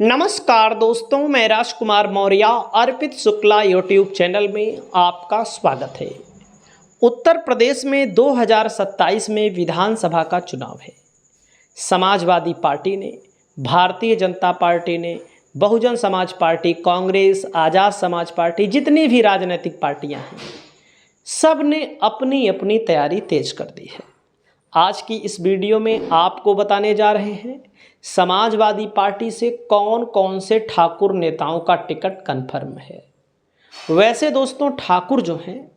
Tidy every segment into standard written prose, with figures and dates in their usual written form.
नमस्कार दोस्तों, मैं राजकुमार मौर्य अर्पित शुक्ला यूट्यूब चैनल में आपका स्वागत है। उत्तर प्रदेश में 2027 में विधानसभा का चुनाव है। समाजवादी पार्टी ने, भारतीय जनता पार्टी ने, बहुजन समाज पार्टी, कांग्रेस, आज़ाद समाज पार्टी, जितनी भी राजनीतिक पार्टियां हैं, सब ने अपनी अपनी तैयारी तेज कर दी है। आज की इस वीडियो में आपको बताने जा रहे हैं समाजवादी पार्टी से कौन कौन से ठाकुर नेताओं का टिकट कन्फर्म है। वैसे दोस्तों, ठाकुर जो हैं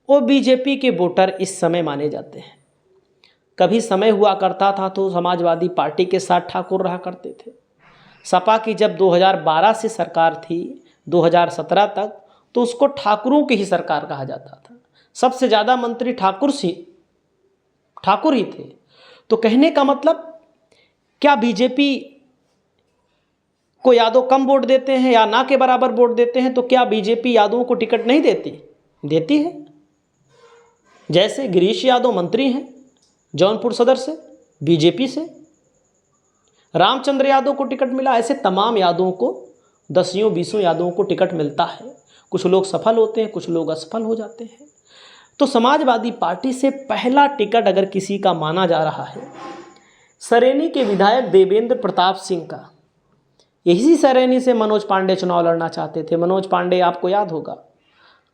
वो बीजेपी के वोटर इस समय माने जाते हैं। कभी समय हुआ करता था तो समाजवादी पार्टी के साथ ठाकुर रहा करते थे। सपा की जब 2012 से सरकार थी 2017 तक, तो उसको ठाकुरों की ही सरकार कहा जाता था। सबसे ज़्यादा मंत्री ठाकुर ही थे। तो कहने का मतलब, क्या बीजेपी को यादव कम वोट देते हैं या ना के बराबर वोट देते हैं? तो क्या बीजेपी यादवों को टिकट नहीं देती? देती है। जैसे गिरीश यादव मंत्री हैं जौनपुर सदर से, बीजेपी से। रामचंद्र यादव को टिकट मिला। ऐसे तमाम यादवों को, 10-20 यादवों को टिकट मिलता है। कुछ लोग सफल होते हैं, कुछ लोग असफल हो जाते हैं। तो समाजवादी पार्टी से पहला टिकट अगर किसी का माना जा रहा है, सरेनी के विधायक देवेंद्र प्रताप सिंह का। इसी सरेनी से मनोज पांडे चुनाव लड़ना चाहते थे। मनोज पांडे आपको याद होगा,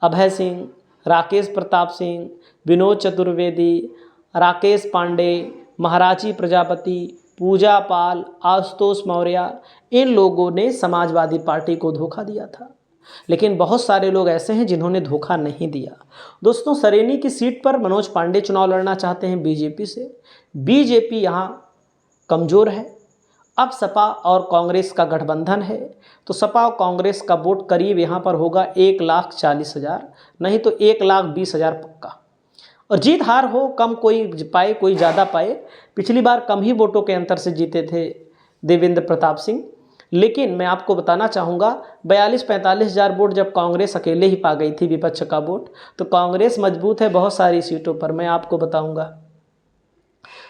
अभय सिंह, राकेश प्रताप सिंह, विनोद चतुर्वेदी, राकेश पांडे, महाराजी प्रजापति, पूजा पाल, आशुतोष मौर्य, इन लोगों ने समाजवादी पार्टी को धोखा दिया था। लेकिन बहुत सारे लोग ऐसे हैं जिन्होंने धोखा नहीं दिया। दोस्तों, सरेनी की सीट पर मनोज पांडे चुनाव लड़ना चाहते हैं बीजेपी से। बीजेपी यहाँ कमज़ोर है। अब सपा और कांग्रेस का गठबंधन है, तो सपा और कांग्रेस का वोट करीब यहाँ पर होगा 1,40,000, नहीं तो 1,20,000 पक्का। और जीत हार हो, कम कोई पाए कोई ज़्यादा पाए। पिछली बार कम ही वोटों के अंतर से जीते थे देवेंद्र प्रताप सिंह। लेकिन मैं आपको बताना चाहूँगा, 42-45 हज़ार वोट जब कांग्रेस अकेले ही पा गई थी, विपक्ष का वोट, तो कांग्रेस मजबूत है बहुत सारी सीटों पर, मैं आपको बताऊँगा।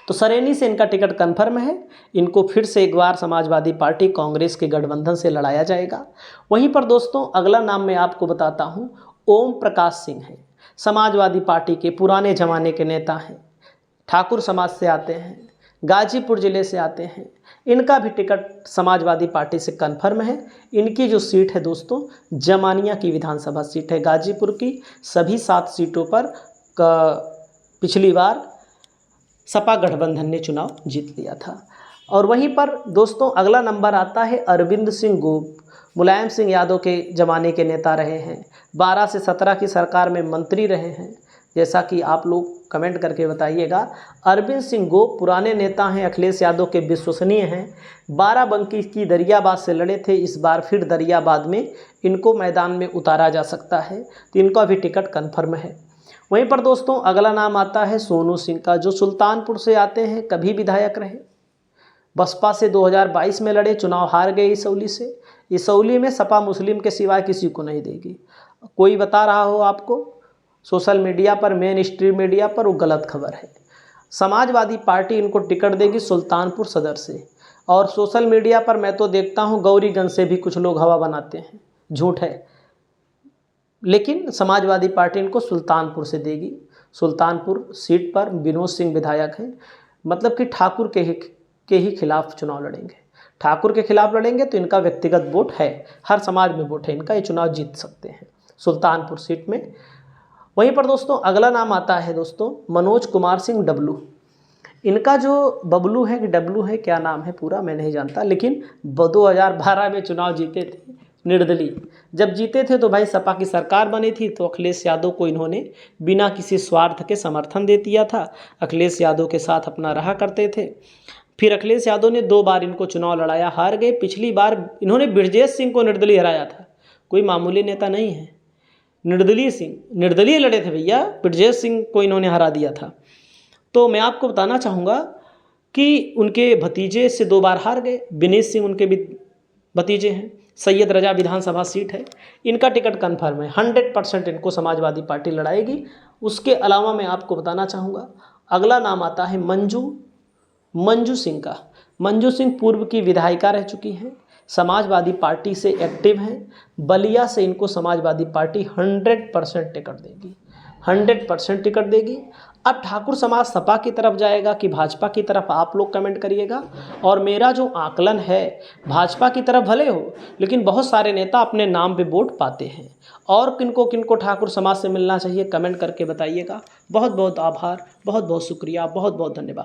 तो सरेनी से इनका टिकट कन्फर्म है। इनको फिर से एक बार समाजवादी पार्टी कांग्रेस के गठबंधन से लड़ाया जाएगा। वहीं पर दोस्तों, अगला नाम मैं आपको बताता हूँ, ओम प्रकाश सिंह है। समाजवादी पार्टी के पुराने ज़माने के नेता हैं, ठाकुर समाज से आते हैं, गाजीपुर ज़िले से आते हैं। इनका भी टिकट समाजवादी पार्टी से कन्फर्म है। इनकी जो सीट है दोस्तों, जमानिया की विधानसभा सीट है गाजीपुर की। सभी 7 सीटों पर पिछली बार सपा गठबंधन ने चुनाव जीत लिया था। और वहीं पर दोस्तों, अगला नंबर आता है अरविंद सिंह गोप। मुलायम सिंह यादव के ज़माने के नेता रहे हैं। 12 से 17 की सरकार में मंत्री रहे हैं। जैसा कि आप लोग कमेंट करके बताइएगा। अरविंद सिंह गोप पुराने नेता हैं, अखिलेश यादव के विश्वसनीय हैं। बाराबंकी की दरियाबाद से लड़े थे। इस बार फिर दरियाबाद में इनको मैदान में उतारा जा सकता है, तो इनका भी टिकट कन्फर्म है। वहीं पर दोस्तों, अगला नाम आता है सोनू सिंह का, जो सुल्तानपुर से आते हैं, कभी विधायक रहे। बसपा से 2022 में लड़े, चुनाव हार गए इसौली से। इसौली में सपा मुस्लिम के सिवाय किसी को नहीं देगी। कोई बता रहा हो आपको सोशल मीडिया पर, मेन स्ट्रीम मीडिया पर, वो गलत खबर है। समाजवादी पार्टी इनको टिकट देगी सुल्तानपुर सदर से। और सोशल मीडिया पर मैं तो देखता हूँ गौरीगंज से भी कुछ लोग हवा बनाते हैं, झूठ है। लेकिन समाजवादी पार्टी इनको सुल्तानपुर से देगी। सुल्तानपुर सीट पर विनोद सिंह विधायक हैं, मतलब कि ठाकुर के ही खिलाफ चुनाव लड़ेंगे। ठाकुर के खिलाफ लड़ेंगे तो इनका व्यक्तिगत वोट है, हर समाज में वोट है इनका, ये चुनाव जीत सकते हैं सुल्तानपुर सीट में। वहीं पर दोस्तों, अगला नाम आता है दोस्तों मनोज कुमार सिंह डब्लू। इनका जो बबलू है कि डब्लू है, क्या नाम है पूरा मैं नहीं जानता, लेकिन 2012 में चुनाव जीते थे निर्दलीय। जब जीते थे तो भाई सपा की सरकार बनी थी, तो अखिलेश यादव को इन्होंने बिना किसी स्वार्थ के समर्थन दे दिया था। अखिलेश यादव के साथ अपना रहा करते थे। फिर अखिलेश यादव ने 2 बार इनको चुनाव लड़ाया, हार गए। पिछली बार इन्होंने ब्रजेश सिंह को निर्दलीय हराया था, कोई मामूली नेता नहीं है। निर्दलीय लड़े थे भैया, ब्रजेश सिंह को इन्होंने हरा दिया था। तो मैं आपको बताना चाहूँगा कि उनके भतीजे से 2 बार हार गए। विनीत सिंह उनके भी भतीजे हैं। सैयद रजा विधानसभा सीट है, इनका टिकट कन्फर्म है। 100% इनको समाजवादी पार्टी लड़ाएगी। उसके अलावा मैं आपको बताना चाहूँगा, अगला नाम आता है मंजू सिंह का। मंजू सिंह पूर्व की विधायिका रह चुकी हैं। समाजवादी पार्टी से एक्टिव हैं। बलिया से इनको समाजवादी पार्टी 100% टिकट देगी, 100% टिकट देगी। अब ठाकुर समाज सपा की तरफ जाएगा कि भाजपा की तरफ, आप लोग कमेंट करिएगा। और मेरा जो आकलन है, भाजपा की तरफ भले हो, लेकिन बहुत सारे नेता अपने नाम पे वोट पाते हैं। और किनको किनको ठाकुर समाज से मिलना चाहिए कमेंट करके बताइएगा। बहुत बहुत आभार, बहुत बहुत शुक्रिया, बहुत बहुत धन्यवाद।